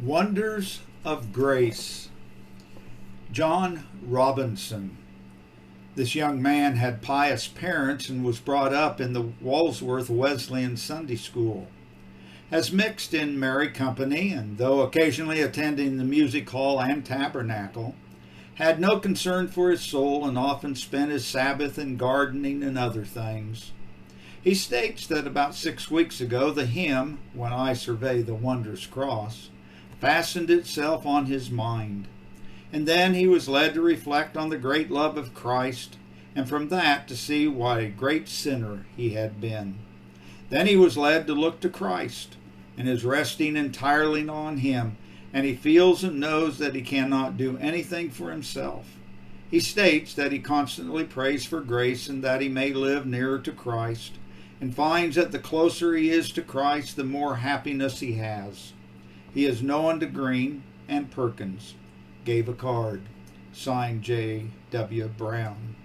Wonders of Grace. John Robinson. This young man had pious parents and was brought up in the Walsworth Wesleyan Sunday School. Has mixed in merry company, and though occasionally attending the music hall and Tabernacle, had no concern for his soul and often spent his Sabbath in gardening and other things. He states that about 6 weeks ago the hymn, "When I Survey the Wondrous Cross," fastened itself on his mind, and then he was led to reflect on the great love of Christ, and from that to see what a great sinner he had been. Then he was led to look to Christ, and is resting entirely on him, and he feels and knows that he cannot do anything for himself. He states that he constantly prays for grace and that he may live nearer to Christ, and finds that the closer he is to Christ, the more happiness he has. He is known to Green and Perkins. Gave a card. Signed J.W. Brown.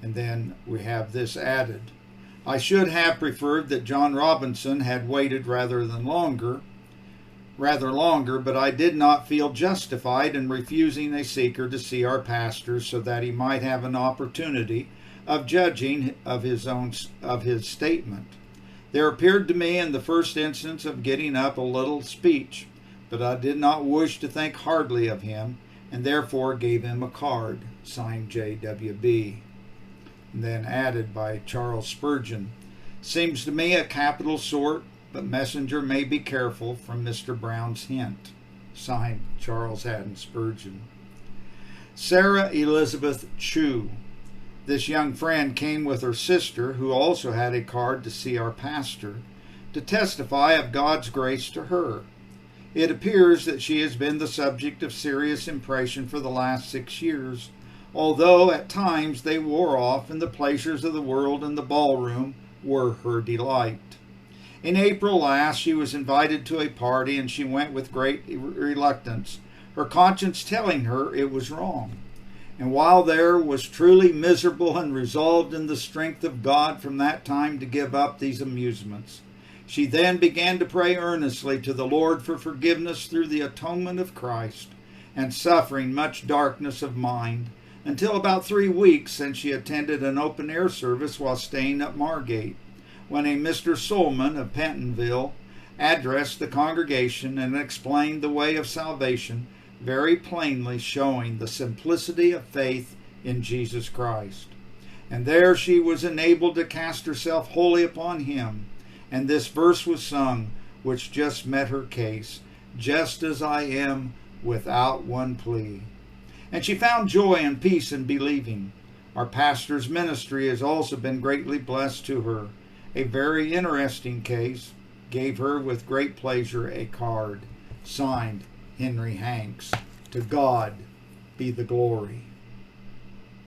And then we have this added. I should have preferred that John Robinson had waited rather longer, but I did not feel justified in refusing a seeker to see our pastor so that he might have an opportunity of judging of his statement. There appeared to me in the first instance of getting up a little speech, but I did not wish to think hardly of him, and therefore gave him a card, signed J.W.B. And then added by Charles Spurgeon. Seems to me a capital sort, but messenger may be careful, from Mr. Brown's hint, signed Charles Haddon Spurgeon. Sarah Elizabeth Chew. This young friend came with her sister, who also had a card to see our pastor, to testify of God's grace to her. It appears that she has been the subject of serious impression for the last 6 years, although at times they wore off and the pleasures of the world and the ballroom were her delight. In April last she was invited to a party and she went with great reluctance, her conscience telling her it was wrong. And while there was truly miserable and resolved in the strength of God from that time to give up these amusements. She then began to pray earnestly to the Lord for forgiveness through the atonement of Christ, and suffering much darkness of mind, until about 3 weeks since she attended an open-air service while staying at Margate, when a Mr. Solman of Pentonville addressed the congregation and explained the way of salvation, very plainly showing the simplicity of faith in Jesus Christ. And there she was enabled to cast herself wholly upon him, and this verse was sung, which just met her case, just as I am, without one plea. And she found joy and peace in believing. Our pastor's ministry has also been greatly blessed to her. A very interesting case. Gave her with great pleasure a card, signed Henry Hanks. To God be the glory.